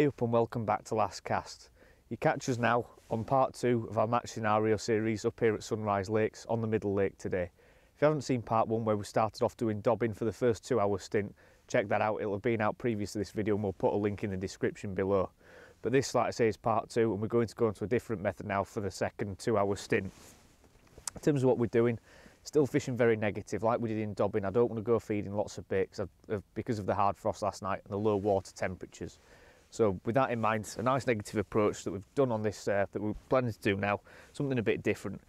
Hey up and welcome back to Last Cast. You catch us now on part 2 of our match scenario series up here at Sunrise Lakes on the Middle Lake today. If you haven't seen part 1 where we started off doing dobbing for the first 2-hour stint, check that out. It'll have been out previous to this video and we'll put a link in the description below. But this, like I say, is part 2 and we're going to go into a different method now for the second 2-hour stint. In terms of what we're doing, still fishing very negative like we did in dobbing. I don't want to go feeding lots of bait because of the hard frost last night and the low water temperatures. So with that in mind, a nice negative approach that we've done on this, that we're planning to do now, something a bit different,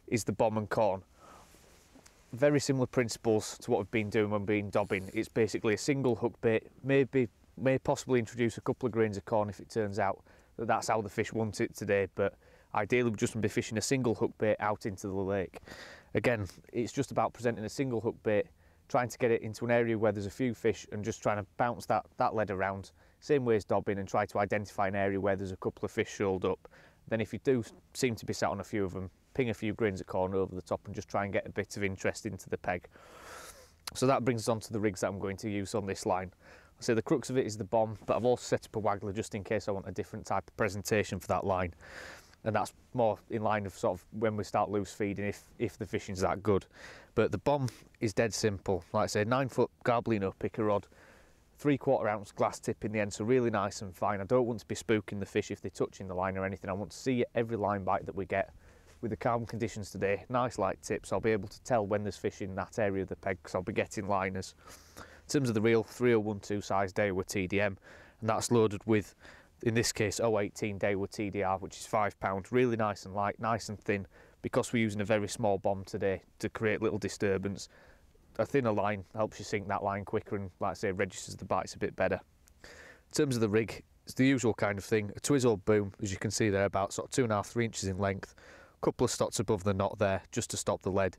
is the bomb and corn. Very similar principles to what we've been doing when being dobbing. It's basically a single hook bait, may possibly introduce a couple of grains of corn if it turns out that that's how the fish want it today, but ideally we're just going to be fishing a single hook bait out into the lake. Again, it's just about presenting a single hook bait, trying to get it into an area where there's a few fish and just trying to bounce that lead around, same way as dobbing, and try to identify an area where there's a couple of fish shoaled up. Then if you do seem to be sat on a few of them, ping a few grains of corn over the top and just try and get a bit of interest into the peg. So that brings us on to the rigs that I'm going to use on this line. So the crux of it is the bomb, but I've also set up a waggler just in case I want a different type of presentation for that line. And that's more in line of sort of when we start loose feeding if the fishing's that good. But the bomb is dead simple. Like I say, 9-foot Garblino picker rod, 3/4 ounce glass tip in the end, so really nice and fine. I don't want to be spooking the fish if they're touching the line or anything. I want to see every line bite that we get. With the calm conditions today, nice light tip, so I'll be able to tell when there's fish in that area of the peg because I'll be getting liners. In terms of the reel, 3012 size Daiwa TDM, and that's loaded with, in this case, 018 Daiwa TDR, which is £5. Really nice and light, nice and thin, because we're using a very small bomb today to create little disturbance. A thinner line helps you sink that line quicker and, like I say, registers the bites a bit better. In terms of the rig, it's the usual kind of thing. A twizzle boom, as you can see there, about sort of 2.5–3 inches in length. A couple of stots above the knot there, just to stop the lead.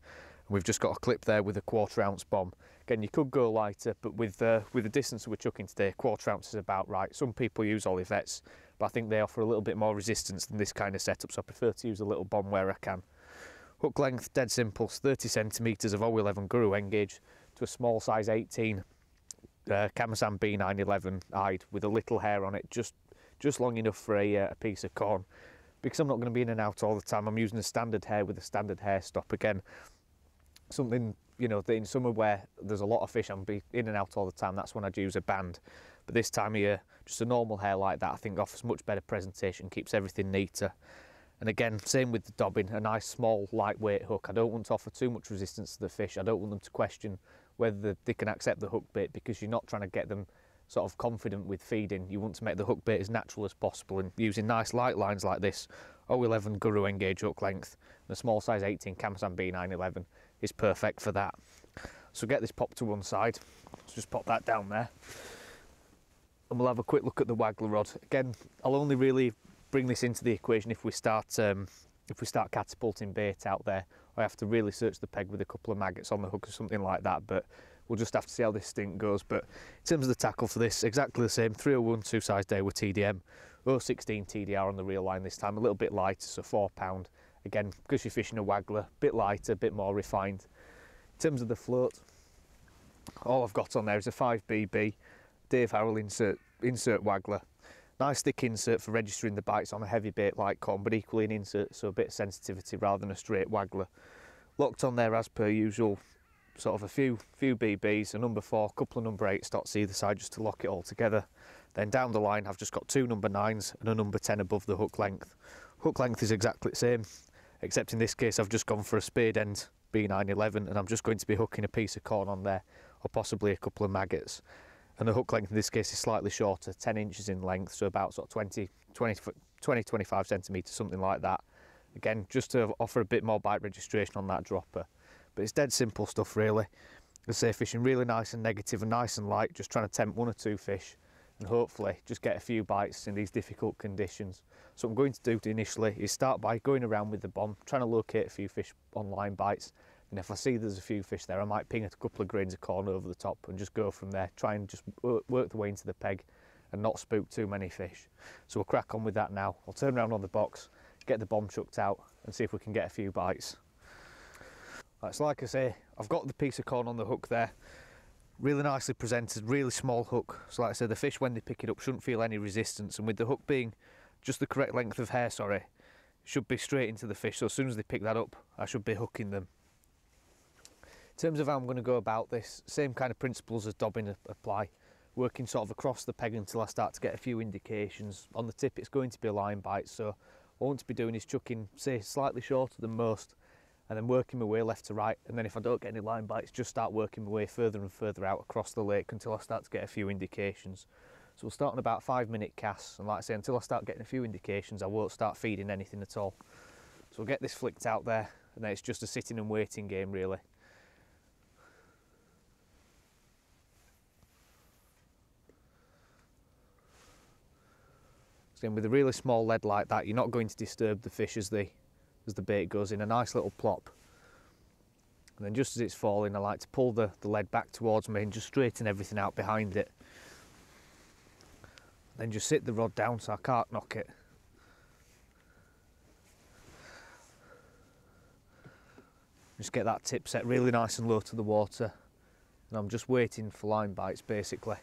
And we've just got a clip there with a 1/4 ounce bomb. Again, you could go lighter, but with the distance we're chucking today, 1/4 ounce is about right. Some people use Olivettes, but I think they offer a little bit more resistance than this kind of setup, so I prefer to use a little bomb where I can. Hook length, dead simple, 30 centimetres of 011 Guru engage to a small size 18 Kamasan B911 eyed with a little hair on it, just long enough for a piece of corn. Because I'm not going to be in and out all the time, I'm using a standard hair with a standard hair stop. Again, something, you know, that in summer where there's a lot of fish, I'm be in and out all the time, that's when I'd use a band. But this time of year, just a normal hair like that I think offers much better presentation, keeps everything neater. And again, same with the dobbing, a nice small lightweight hook. I don't want to offer too much resistance to the fish. I don't want them to question whether they can accept the hook bait, because you're not trying to get them sort of confident with feeding. You want to make the hook bait as natural as possible, and using nice light lines like this, 011 Guru engage hook length and a small size 18 Kamasan B911 is perfect for that. So get this popped to one side. Let's just pop that down there. And we'll have a quick look at the waggler rod. Again, I'll only really bring this into the equation if we start catapulting bait out there. I have to really search the peg with a couple of maggots on the hook or something like that, but we'll just have to see how this stint goes. But in terms of the tackle for this, exactly the same, 3012 size Daiwa TDM, 016 TDR on the reel line this time, a little bit lighter, so £4. Again, because you're fishing a waggler, a bit lighter, a bit more refined. In terms of the float, all I've got on there is a 5BB Dave Harrell insert waggler. Nice thick insert for registering the bites on a heavy bait like corn, but equally an insert, so a bit of sensitivity rather than a straight waggler. Locked on there as per usual, sort of a few BBs, a number 4, couple of number 8 stots either side just to lock it all together. Then down the line I've just got 2 number 9s and a number 10 above the hook length. Hook length is exactly the same, except in this case I've just gone for a spade end B911 and I'm just going to be hooking a piece of corn on there, or possibly a couple of maggots. And the hook length in this case is slightly shorter, 10 inches in length, so about sort of 20–25 centimetres, something like that. Again, just to offer a bit more bite registration on that dropper. But it's dead simple stuff really. As I say, fishing really nice and negative and nice and light, just trying to tempt 1 or 2 fish and hopefully just get a few bites in these difficult conditions. So what I'm going to do initially is start by going around with the bomb, trying to locate a few fish on line bites. And if I see there's a few fish there, I might ping a couple of grains of corn over the top and just go from there, try and just work the way into the peg and not spook too many fish. So we'll crack on with that now. I'll turn around on the box, get the bomb chucked out and see if we can get a few bites. Right, so like I say, I've got the piece of corn on the hook there. Really nicely presented, really small hook. So like I said, the fish when they pick it up shouldn't feel any resistance, and with the hook being just the correct length of hair, sorry, it should be straight into the fish. So as soon as they pick that up, I should be hooking them. In terms of how I'm going to go about this, same kind of principles as dobbing apply. Working sort of across the peg until I start to get a few indications. On the tip it's going to be a line bite, so what I want to be doing is chucking, say, slightly shorter than most, and then working my way left to right, and then if I don't get any line bites, just start working my way further and further out across the lake until I start to get a few indications. So we'll start on about 5-minute casts, and like I say, until I start getting a few indications I won't start feeding anything at all. So we'll get this flicked out there, and then it's just a sitting and waiting game really. So with a really small lead like that, you're not going to disturb the fish as the bait goes in, a nice little plop. And then just as it's falling, I like to pull the lead back towards me and just straighten everything out behind it. Then just sit the rod down so I can't knock it. Just get that tip set really nice and low to the water. And I'm just waiting for line bites basically.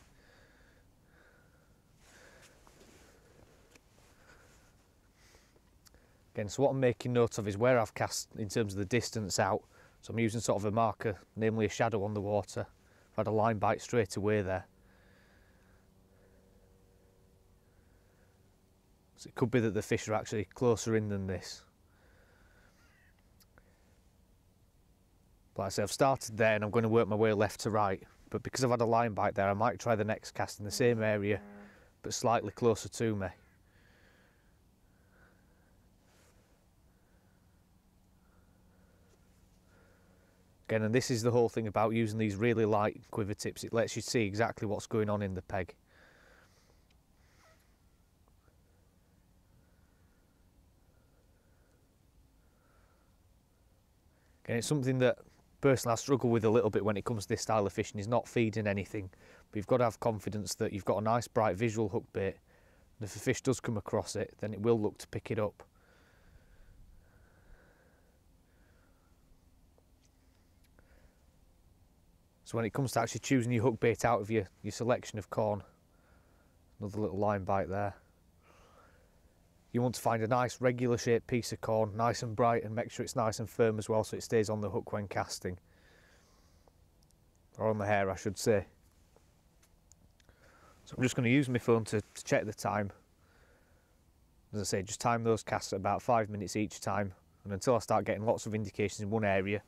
Again, so what I'm making note of is where I've cast in terms of the distance out. So I'm using sort of a marker, namely a shadow on the water. I've had a line bite straight away there. So it could be that the fish are actually closer in than this. But like I say, I've started there and I'm going to work my way left to right. But because I've had a line bite there, I might try the next cast in the same area, but slightly closer to me. Again, and this is the whole thing about using these really light quiver tips. It lets you see exactly what's going on in the peg. Again, it's something that personally I struggle with a little bit when it comes to this style of fishing, is not feeding anything. But you've got to have confidence that you've got a nice bright visual hook bait, and if a fish does come across it, then it will look to pick it up. So when it comes to actually choosing your hook bait out of your selection of corn, another little line bite there. You want to find a nice regular shaped piece of corn, nice and bright, and make sure it's nice and firm as well so it stays on the hook when casting. Or on the hair I should say. So I'm just going to use my phone to check the time. As I say, just time those casts at about 5 minutes each time, and until I start getting lots of indications in one area,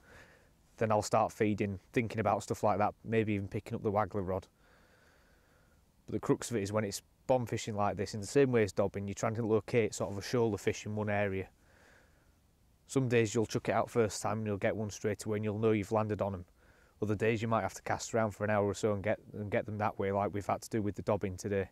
then I'll start feeding, thinking about stuff like that, maybe even picking up the waggler rod. But the crux of it is when it's bomb fishing like this, in the same way as dobbing, you're trying to locate sort of a shoulder fish in one area. Some days you'll chuck it out first time and you'll get one straight away and you'll know you've landed on them. Other days you might have to cast around for an hour or so and get them that way, like we've had to do with the dobbing today.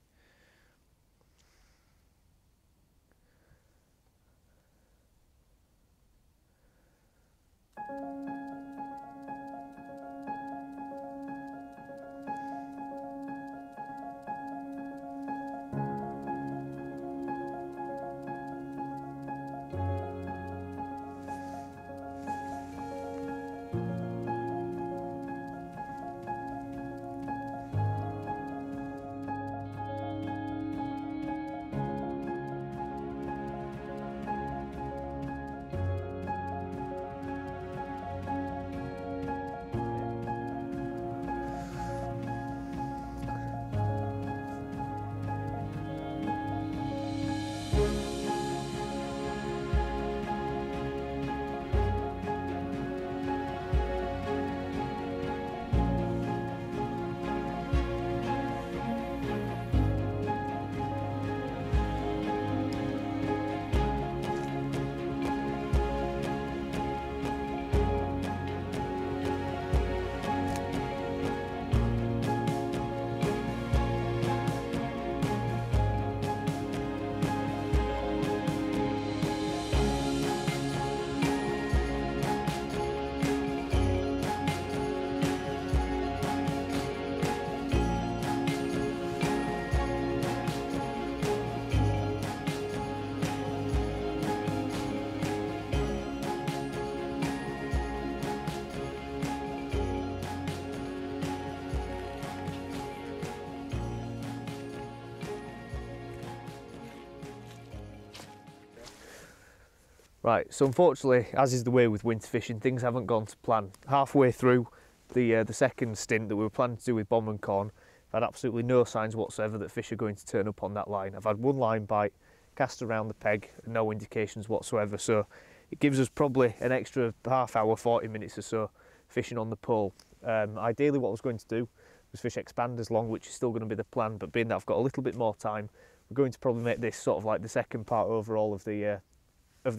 Right, so unfortunately, as is the way with winter fishing, things haven't gone to plan. Halfway through the second stint that we were planning to do with bomb and corn, I've had absolutely no signs whatsoever that fish are going to turn up on that line. I've had one line bite, cast around the peg, and no indications whatsoever, so it gives us probably an extra half hour, 40 minutes or so fishing on the pole. Ideally what I was going to do was fish expanders long, which is still going to be the plan, but being that I've got a little bit more time, we're going to probably make this sort of like the second part overall of the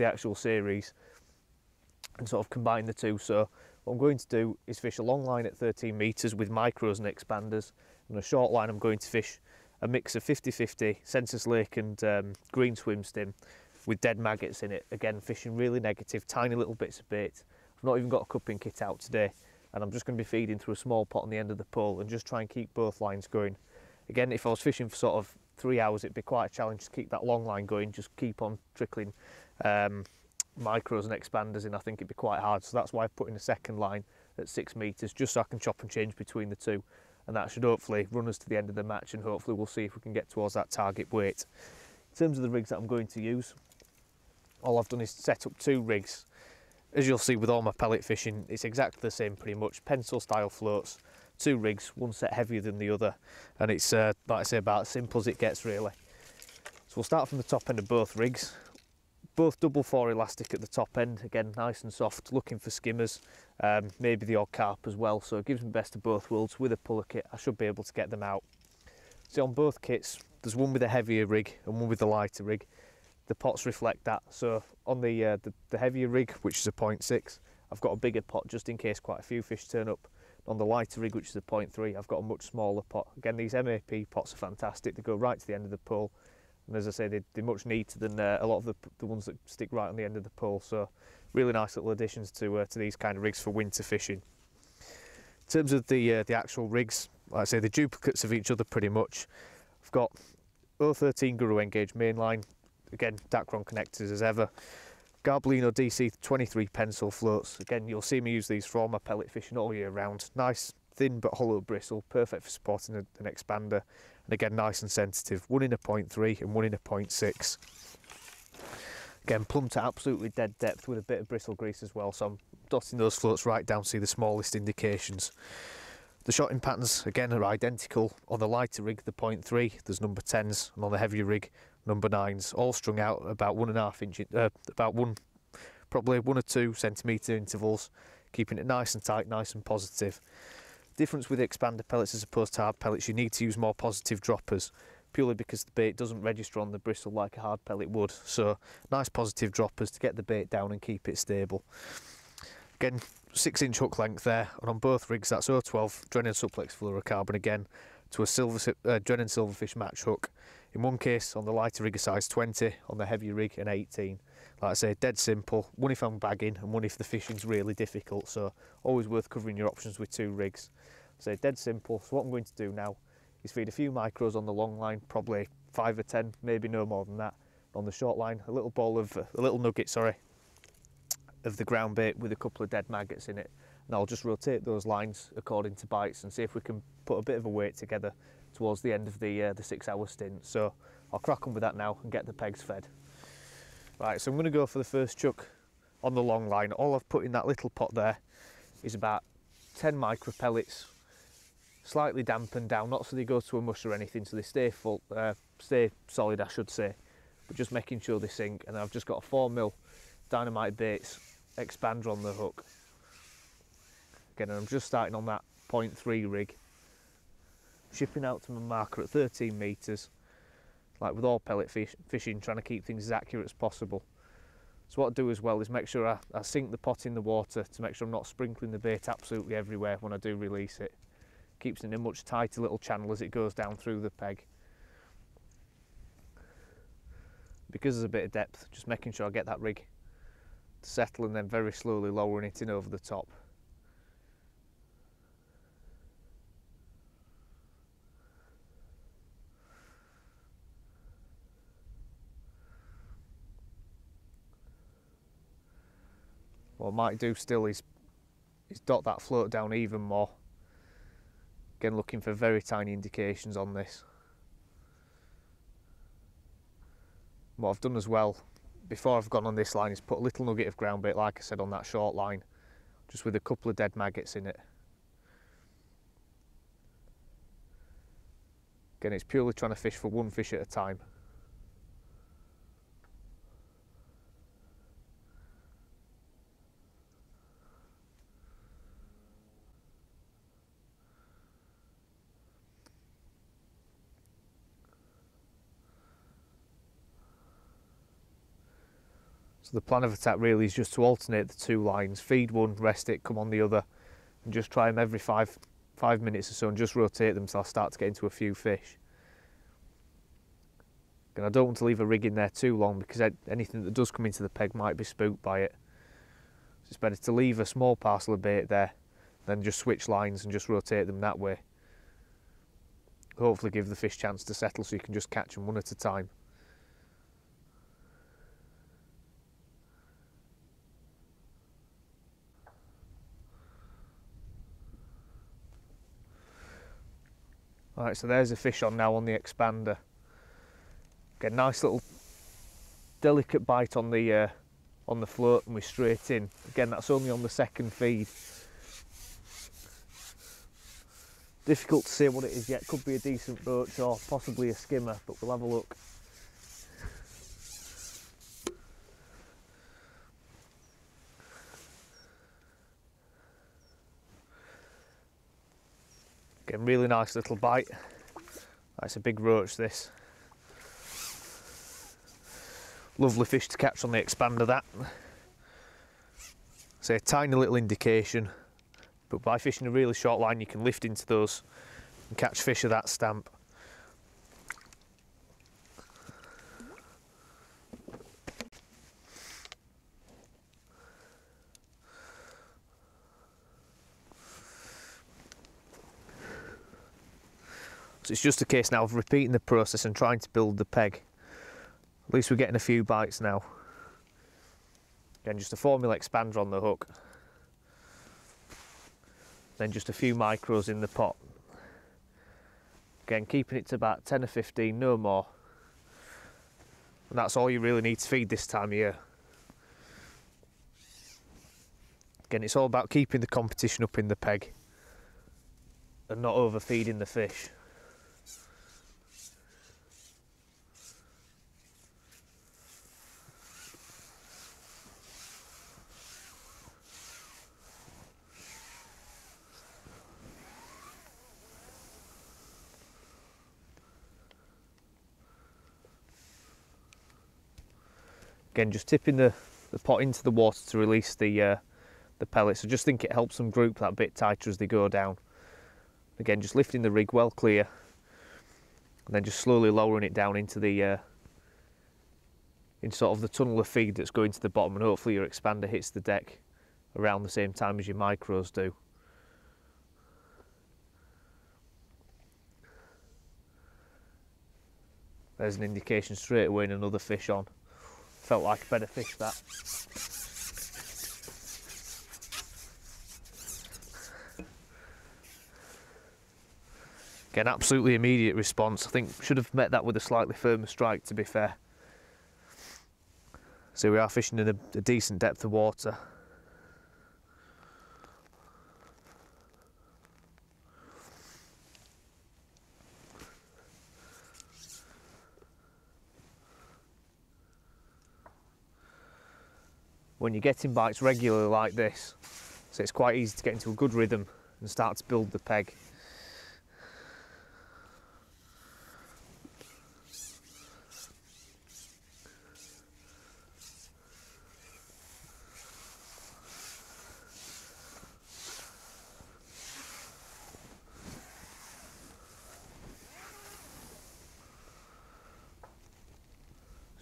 actual series and sort of combine the two. So what I'm going to do is fish a long line at 13 metres with micros and expanders, and a short line I'm going to fish a mix of 50-50 Census Lake and green swim stim with dead maggots in it. Again, fishing really negative, tiny little bits of bait. I've not even got a cupping kit out today, and I'm just going to be feeding through a small pot on the end of the pole and just try and keep both lines going. Again, if I was fishing for sort of 3 hours, it'd be quite a challenge to keep that long line going, just keep on trickling micros and expanders in. I think it'd be quite hard, so that's why I've put in a second line at 6 metres, just so I can chop and change between the two, and that should hopefully run us to the end of the match, and hopefully we'll see if we can get towards that target weight. In terms of the rigs that I'm going to use, all I've done is set up 2 rigs. As you'll see with all my pellet fishing, it's exactly the same pretty much, pencil style floats, 2 rigs, one set heavier than the other, and it's like I say, about as simple as it gets really. So we'll start from the top end of both rigs. Both double 4 elastic at the top end, again nice and soft, looking for skimmers, maybe the odd carp as well, so it gives me best of both worlds. With a puller kit I should be able to get them out. So on both kits there's one with a heavier rig and one with the lighter rig. The pots reflect that, so on the heavier rig, which is a 0.6, I've got a bigger pot just in case quite a few fish turn up. On the lighter rig, which is a 0.3, I've got a much smaller pot. Again, these MAP pots are fantastic, they go right to the end of the pole. And as I say, they're much neater than a lot of the ones that stick right on the end of the pole. So really nice little additions to these kind of rigs for winter fishing. In terms of the actual rigs, like I say, they're duplicates of each other pretty much. I've got 013 Guru Engage mainline, again Dacron connectors as ever. Garbolino DC23 pencil floats. Again, you'll see me use these for all my pellet fishing all year round. Nice, thin but hollow bristle, perfect for supporting an expander. And again, nice and sensitive. One in a 0.3 and one in a 0.6. Again, plumbed to absolutely dead depth with a bit of bristle grease as well. So I'm dotting those floats right down to see the smallest indications. The shotting patterns, again, are identical. On the lighter rig, the 0.3, there's number 10s, and on the heavier rig, number 9s, all strung out about 1.5 inch, probably 1 or 2 centimetre intervals, keeping it nice and tight, nice and positive. Difference with expander pellets as opposed to hard pellets, you need to use more positive droppers, purely because the bait doesn't register on the bristle like a hard pellet would. So nice positive droppers to get the bait down and keep it stable. Again, 6-inch hook length there, and on both rigs that's 012 Drennan Suplex fluorocarbon again to a Drennan Silverfish match hook. In one case on the lighter rig a size 20, on the heavier rig an 18. Like I say, dead simple, one if I'm bagging and one if the fishing's really difficult, so always worth covering your options with 2 rigs. So dead simple. So what I'm going to do now is feed a few micros on the long line, probably 5 or 10, maybe no more than that. On the short line, a little nugget, of the ground bait with a couple of dead maggots in it, and I'll just rotate those lines according to bites and see if we can put a bit of a weight together towards the end of the 6-hour stint. So I'll crack on with that now and get the pegs fed. Right, so I'm going to go for the first chuck on the long line. All I've put in that little pot there is about 10 micro pellets, slightly dampened down, not so they go to a mush or anything, so they stay full, stay solid I should say, but just making sure they sink. And I've just got a 4mm Dynamite Baits expander on the hook. Again, and I'm just starting on that 0.3 rig, shipping out to my marker at 13 metres, like with all pellet fishing, trying to keep things as accurate as possible. So what I do as well is make sure I sink the pot in the water to make sure I'm not sprinkling the bait absolutely everywhere when I do release it. Keeps it in a much tighter little channel as it goes down through the peg. Because there's a bit of depth, just making sure I get that rig to settle and then very slowly lowering it in over the top. What I might do still is dot that float down even more. Again, looking for very tiny indications on this. What I've done as well, before I've gone on this line is put a little nugget of ground bait, like I said, on that short line, just with a couple of dead maggots in it. Again, it's purely trying to fish for one fish at a time. So the plan of attack really is just to alternate the two lines, feed one, rest it, come on the other, and just try them every five minutes or so and just rotate them till I start to get into a few fish. And I don't want to leave a rig in there too long because anything that does come into the peg might be spooked by it. So it's better to leave a small parcel of bait there, then just switch lines and just rotate them that way. Hopefully give the fish a chance to settle so you can just catch them one at a time. Alright, so there's a fish on now on the expander. Get a nice little delicate bite on the float and we're straight in. Again, that's only on the second feed. Difficult to say what it is yet. Could be a decent roach or possibly a skimmer, but we'll have a look. Again, really nice little bite. That's a big roach, this. Lovely fish to catch on the expander, that. So a tiny little indication, but by fishing a really short line you can lift into those and catch fish of that stamp. So it's just a case now of repeating the process and trying to build the peg. At least we're getting a few bites now. Again, just a formula expander on the hook. Then just a few micros in the pot. Again, keeping it to about 10 or 15, no more. And that's all you really need to feed this time of year. Again, it's all about keeping the competition up in the peg and not overfeeding the fish. Again, just tipping the pot into the water to release the pellets. I just think it helps them group that bit tighter as they go down. Again, just lifting the rig well clear and then just slowly lowering it down into the in sort of the tunnel of feed that's going to the bottom, and hopefully your expander hits the deck around the same time as your micros do. There's an indication straight away and another fish on. Felt like a better fish, that. Again, absolutely immediate response. I think should have met that with a slightly firmer strike, to be fair. So we are fishing in a decent depth of water. When you're getting bites regularly like this, so it's quite easy to get into a good rhythm and start to build the peg.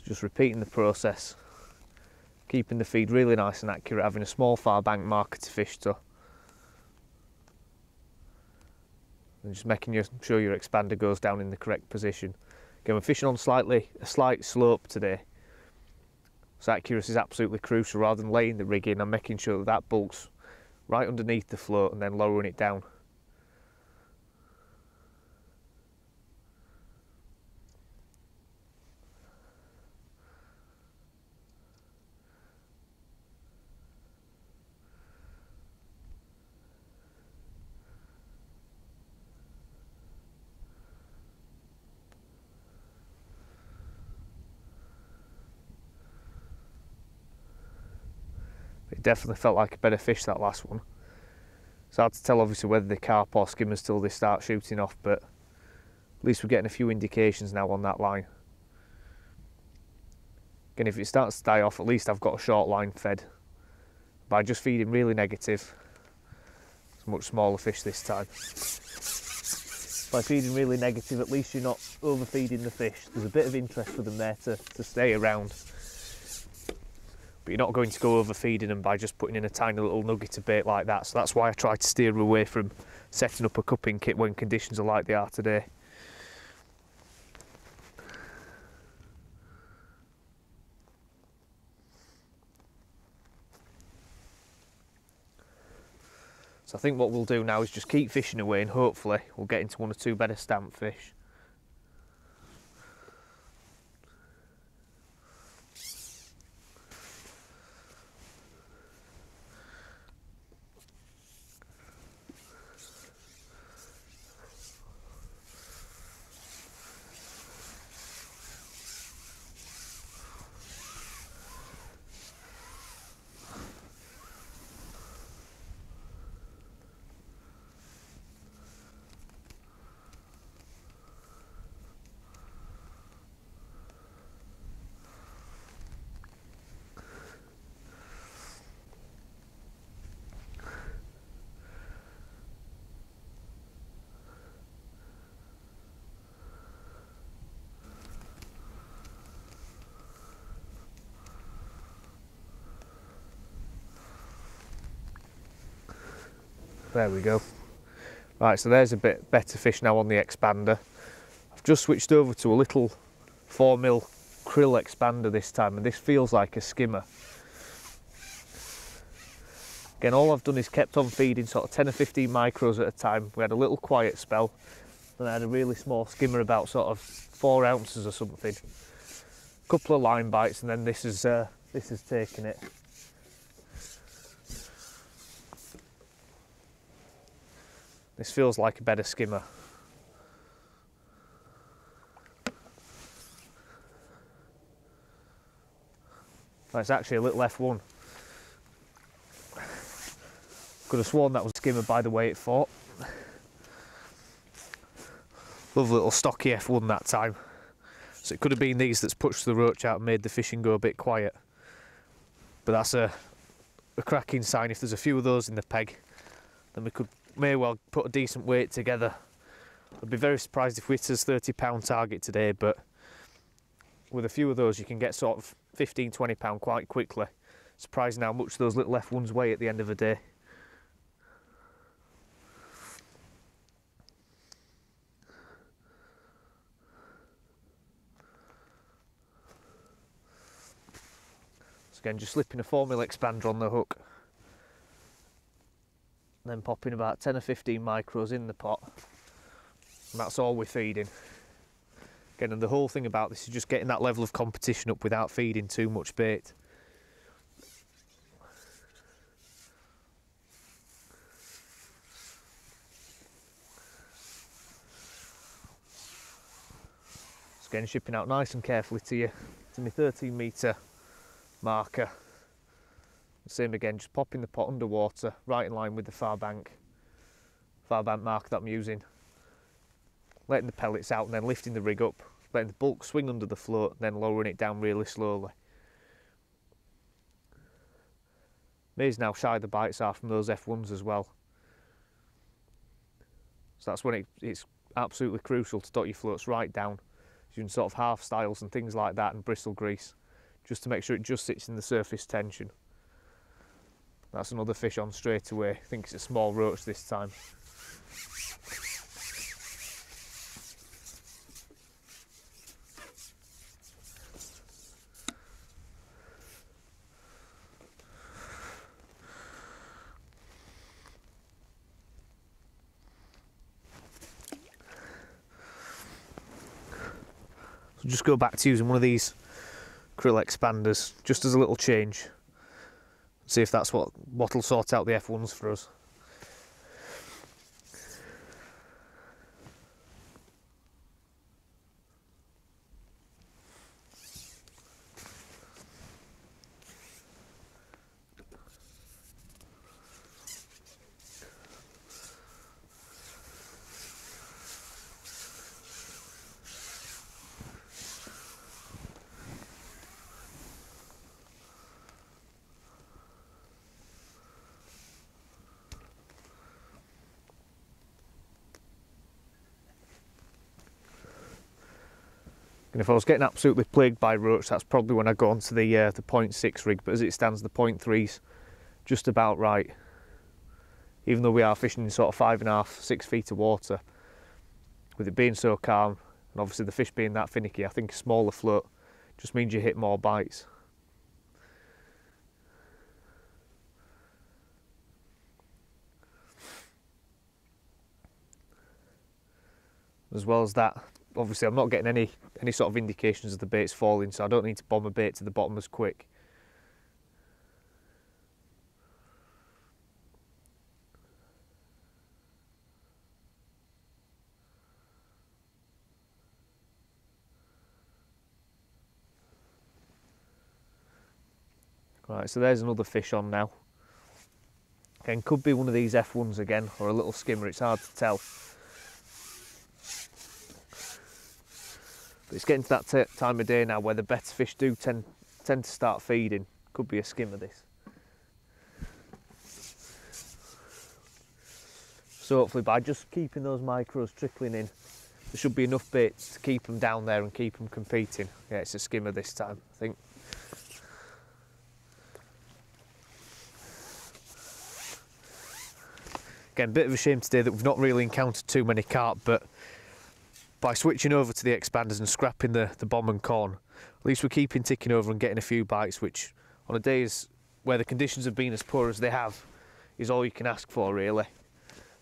Just repeating the process, keeping the feed really nice and accurate, having a small far bank marker to fish to, and just making sure your expander goes down in the correct position. Again, we're fishing on a slight slope today, so accuracy is absolutely crucial. Rather than laying the rig in, I'm making sure that bulk's right underneath the float and then lowering it down. It definitely felt like a better fish, that last one. It's hard to tell obviously whether they're carp or skimmers till they start shooting off, but at least we're getting a few indications now on that line. Again, if it starts to die off, at least I've got a short line fed. By just feeding really negative, it's a much smaller fish this time. By feeding really negative, at least you're not overfeeding the fish. There's a bit of interest for them there to stay around. But you're not going to go overfeeding them by just putting in a tiny little nugget of bait like that. So that's why I try to steer away from setting up a cupping kit when conditions are like they are today. So I think what we'll do now is just keep fishing away, and hopefully we'll get into one or two better stamp fish. There we go. Right, so there's a bit better fish now on the expander. I've just switched over to a little 4mm krill expander this time, and this feels like a skimmer. Again, all I've done is kept on feeding sort of 10 or 15 micros at a time. We had a little quiet spell, then I had a really small skimmer about sort of 4 ounces or something. A couple of line bites, and then this has taken it. This feels like a better skimmer. That's actually a little F1. Could have sworn that was a skimmer by the way it fought. Lovely little stocky F1 that time. So it could have been these that's pushed the roach out and made the fishing go a bit quiet. But that's a cracking sign. If there's a few of those in the peg, then we may well put a decent weight together. I'd be very surprised if we hit his £30 target today, but with a few of those you can get sort of 15–20 pound quite quickly. Surprising how much those little F1s weigh at the end of the day. So again, just slipping a 4mm expander on the hook, then popping about 10 or 15 micros in the pot, and that's all we're feeding. Again, and the whole thing about this is just getting that level of competition up without feeding too much bait. So again, shipping out nice and carefully to my 13 metre marker. Same again, just popping the pot underwater, right in line with the far bank marker that I'm using. Letting the pellets out and then lifting the rig up, letting the bulk swing under the float, and then lowering it down really slowly. Amazing how shy the bites are from those F1s as well. So that's when it's absolutely crucial to dot your floats right down, using sort of half styles and things like that and bristle grease, just to make sure it just sits in the surface tension. That's another fish on straight away. I think it's a small roach this time. So just go back to using one of these krill expanders, just as a little change. See if that's what'll sort out the F1s for us. And if I was getting absolutely plagued by roach, that's probably when I go onto the 0.6 rig, but as it stands, the 0.3's just about right. Even though we are fishing in sort of 5.5, 6 feet of water, with it being so calm, and obviously the fish being that finicky, I think a smaller float just means you hit more bites. As well as that, obviously I'm not getting any sort of indications of the bait's falling, so I don't need to bomb a bait to the bottom as quick. Right, so there's another fish on now. Again, could be one of these F1s again, or a little skimmer, it's hard to tell. But it's getting to that time of day now where the better fish do tend to start feeding. Could be a skimmer, this. So hopefully by just keeping those micros trickling in, there should be enough bait to keep them down there and keep them competing. Yeah, it's a skimmer this time, I think. Again, a bit of a shame today that we've not really encountered too many carp, but by switching over to the expanders and scrapping the bomb and corn, at least we're keeping ticking over and getting a few bites, which on a day where the conditions have been as poor as they have, is all you can ask for, really.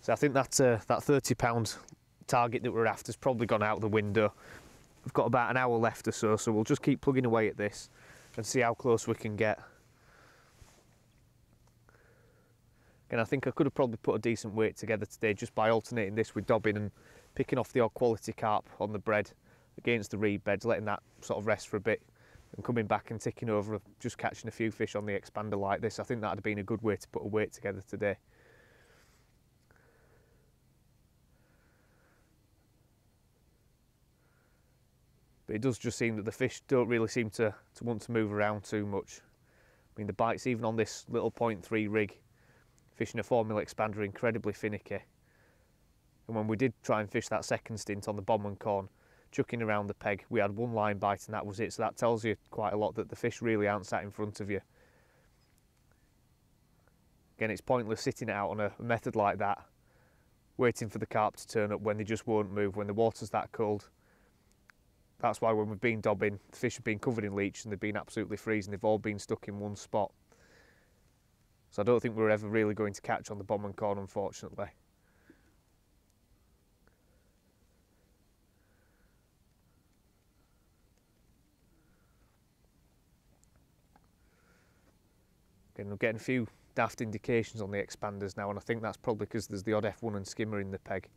So I think that £30 target that we're after has probably gone out the window. We've got about an hour left or so, so we'll just keep plugging away at this and see how close we can get. And I think I could have probably put a decent weight together today just by alternating this with dobbing and picking off the odd quality carp on the bread against the reed beds, letting that sort of rest for a bit and coming back and ticking over, just catching a few fish on the expander like this. I think that would have been a good way to put a weight together today. But it does just seem that the fish don't really seem to want to move around too much. I mean, the bites even on this little 0.3 rig, fishing a formula expander, are incredibly finicky. And when we did try and fish that second stint on the bomb and corn, chucking around the peg, we had one line bite and that was it. So that tells you quite a lot that the fish really aren't sat in front of you. Again, it's pointless sitting it out on a method like that, waiting for the carp to turn up when they just won't move, when the water's that cold. That's why when we've been dobbing, the fish have been covered in leech and they've been absolutely freezing. They've all been stuck in one spot. So I don't think we're ever really going to catch on the bomb and corn, unfortunately. Again, we're getting a few daft indications on the expanders now, and I think that's probably because there's the odd F1 and skimmer in the peg.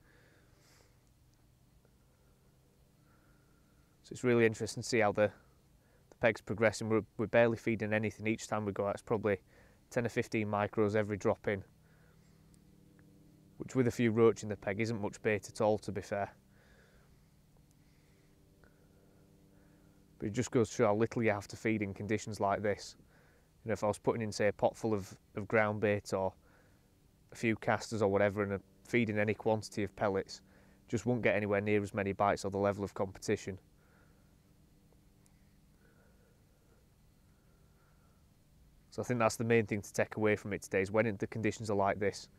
So it's really interesting to see how the peg's progressing. We're barely feeding anything each time we go out. It's probably 10 or 15 micros every drop in, which with a few roach in the peg isn't much bait at all, to be fair. But it just goes to show how little you have to feed in conditions like this. You know, if I was putting in, say, a pot full of ground bait or a few casters or whatever and feeding any quantity of pellets, just won't get anywhere near as many bites or the level of competition. So I think that's the main thing to take away from it today, is when the conditions are like this,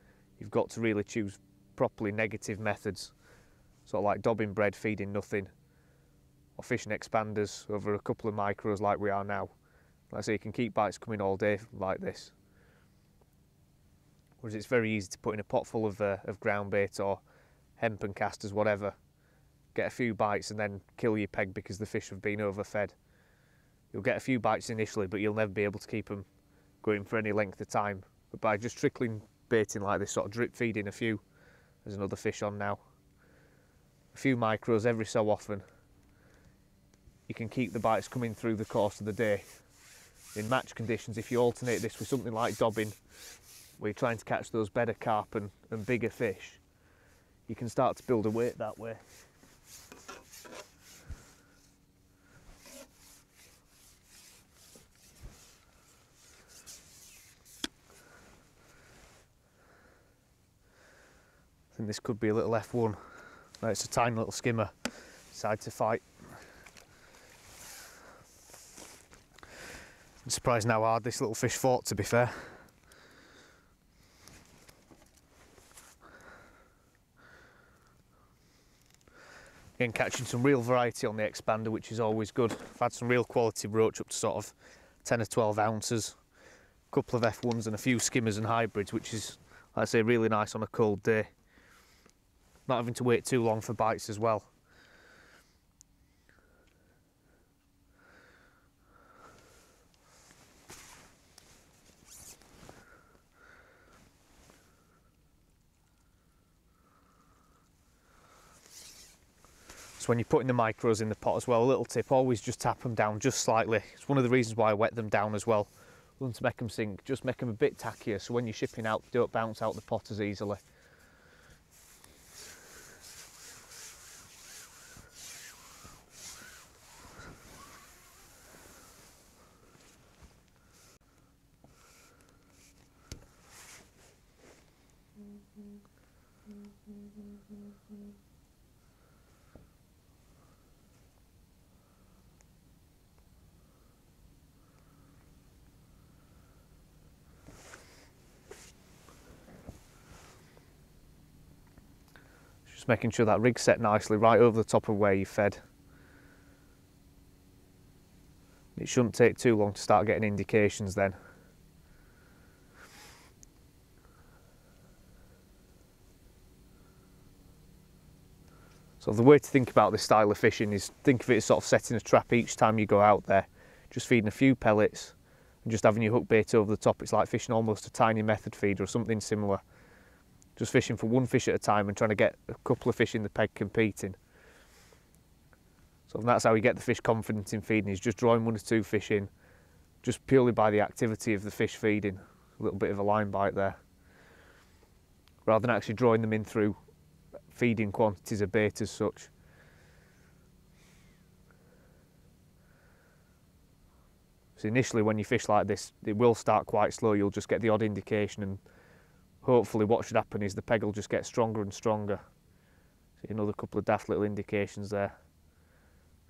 you've got to really choose properly negative methods, sort of like dobbing bread, feeding nothing, or fishing expanders over a couple of micros like we are now. Like I say, you can keep bites coming all day like this. Whereas it's very easy to put in a pot full of ground bait or hemp and casters, whatever, get a few bites and then kill your peg because the fish have been overfed. You'll get a few bites initially, but you'll never be able to keep them going for any length of time. But by just trickling baiting like this, sort of drip feeding a few, there's another fish on now, a few micros every so often, you can keep the bites coming through the course of the day. In match conditions, if you alternate this with something like dobbing, where you're trying to catch those better carp and bigger fish, you can start to build a weight that way. I think this could be a little F1. No, it's a tiny little skimmer. Decided to fight. I'm surprised how hard this little fish fought, to be fair. Again, catching some real variety on the expander, which is always good. I've had some real quality roach up to sort of 10 or 12 ounces. A couple of F1s and a few skimmers and hybrids, which is, like I say, really nice on a cold day. Not having to wait too long for bites as well. So when you're putting the micros in the pot as well, a little tip, always just tap them down just slightly. It's one of the reasons why I wet them down as well. Don't make them sink, just make them a bit tackier, so when you're shipping out, they don't bounce out the pot as easily. Just making sure that rig's set nicely right over the top of where you fed. It shouldn't take too long to start getting indications then. So the way to think about this style of fishing is think of it as sort of setting a trap each time you go out there. Just feeding a few pellets and just having your hook bait over the top. It's like fishing almost a tiny method feeder or something similar. Just fishing for one fish at a time and trying to get a couple of fish in the peg competing. So that's how you get the fish confident in feeding, is just drawing 1 or 2 fish in, just purely by the activity of the fish feeding. A little bit of a line bite there. Rather than actually drawing them in through feeding quantities of bait as such. So initially when you fish like this, it will start quite slow, you'll just get the odd indication, and hopefully what should happen is the peg will just get stronger and stronger. See another couple of daft little indications there.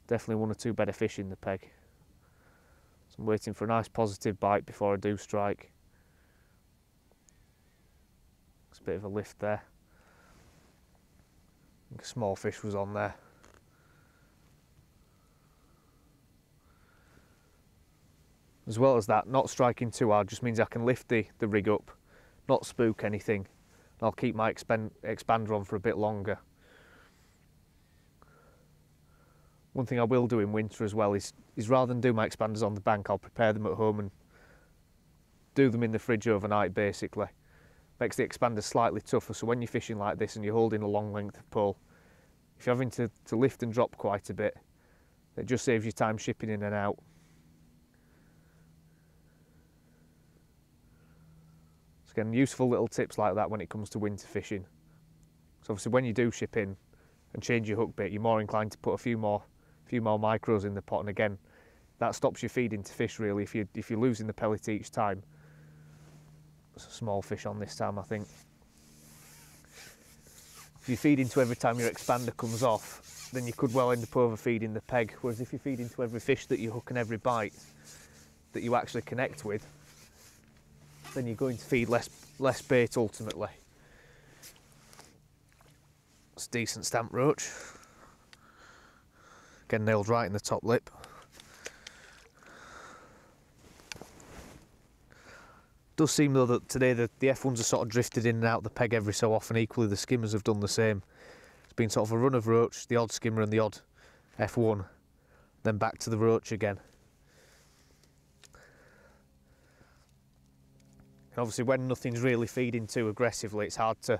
Definitely 1 or 2 better fish in the peg. So I'm waiting for a nice positive bite before I do strike. It's a bit of a lift there. I think a small fish was on there. As well as that, not striking too hard just means I can lift the rig up, not spook anything, and I'll keep my expander on for a bit longer. One thing I will do in winter as well is rather than do my expanders on the bank, I'll prepare them at home and do them in the fridge overnight basically. Makes the expander slightly tougher, so when you're fishing like this and you're holding a long length of pole, if you're having to lift and drop quite a bit, it just saves you time shipping in and out. So again, useful little tips like that when it comes to winter fishing. So obviously when you do ship in and change your hook bait, you're more inclined to put a few more micros in the pot, and again, that stops you feeding to fish really if you're losing the pellet each time. It's a small fish on this time, I think. If you feed into every time your expander comes off, then you could well end up overfeeding the peg, whereas if you feed into every fish that you hook and every bite that you actually connect with, then you're going to feed less bait ultimately. It's a decent stamp roach. Again, nailed right in the top lip. Does seem though that today the F1s are sort of drifted in and out the peg every so often. Equally the skimmers have done the same. It's been sort of a run of roach, the odd skimmer and the odd F1, then back to the roach again. And obviously when nothing's really feeding too aggressively, it's hard to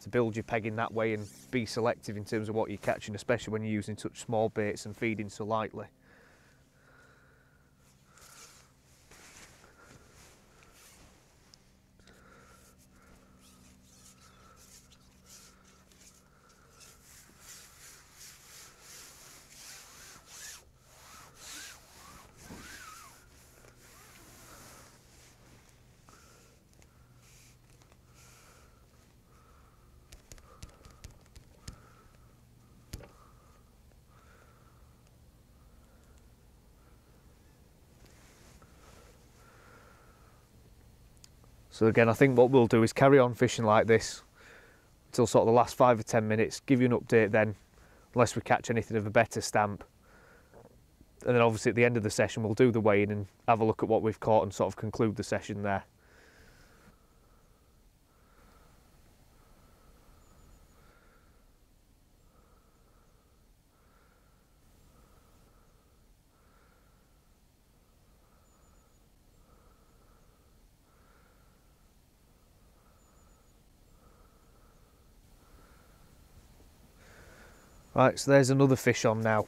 build your peg in that way and be selective in terms of what you're catching, especially when you're using such small baits and feeding so lightly. So again, I think what we'll do is carry on fishing like this until sort of the last 5 or 10 minutes, give you an update then, unless we catch anything of a better stamp. And then obviously at the end of the session we'll do the weighing and have a look at what we've caught and sort of conclude the session there. Right, so there's another fish on now.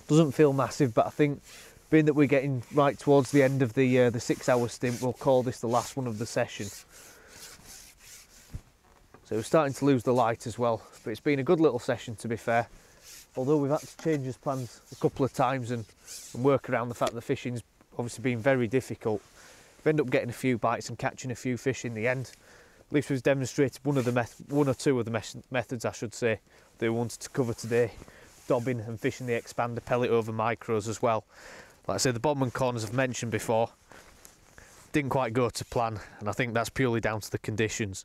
Doesn't feel massive, but I think being that we're getting right towards the end of the 6 hour stint, we'll call this the last one of the session. So we're starting to lose the light as well, but it's been a good little session to be fair. Although we've had to change his plans a couple of times and work around the fact that the fishing's obviously been very difficult. We've ended up getting a few bites and catching a few fish in the end. At least we've demonstrated one or two of the methods, I should say, that we wanted to cover today. Dobbing and fishing the expander pellet over micros as well. Like I say, the bottom and corners I've mentioned before didn't quite go to plan, and I think that's purely down to the conditions.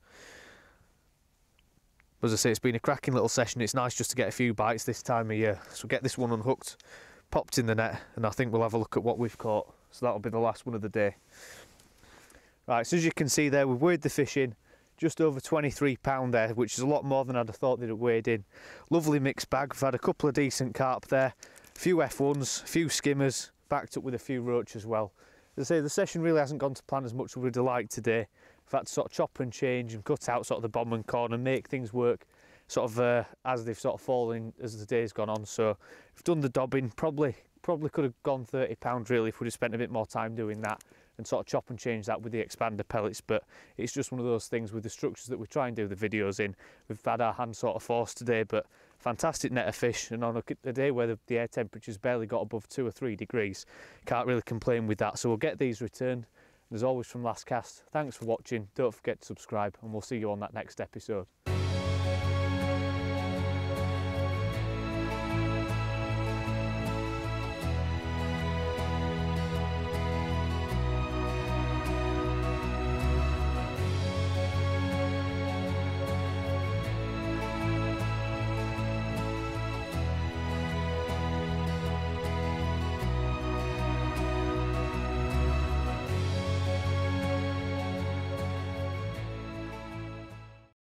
As I say, it's been a cracking little session. It's nice just to get a few bites this time of year. So get this one unhooked, popped in the net, and I think we'll have a look at what we've caught. So that'll be the last one of the day. Right, so as you can see there, we've weighed the fish in. Just over 23 pound there, which is a lot more than I'd have thought they'd have weighed in. Lovely mixed bag. We've had a couple of decent carp there, a few F1s, a few skimmers, backed up with a few roach as well. As I say, the session really hasn't gone to plan as much as we'd have liked today. We've had to sort of chop and change and cut out sort of the bottom and corner and make things work sort of as they've sort of fallen as the day's gone on. So we've done the dobbing, probably could have gone £30 really if we'd have spent a bit more time doing that and sort of chop and change that with the expander pellets, but it's just one of those things with the structures that we try and do the videos in. We've had our hands sort of forced today, but fantastic net of fish, and on a day where the air temperature's barely got above 2 or 3 degrees, can't really complain with that. So we'll get these returned. And as always from Last Cast, thanks for watching, don't forget to subscribe, and we'll see you on that next episode.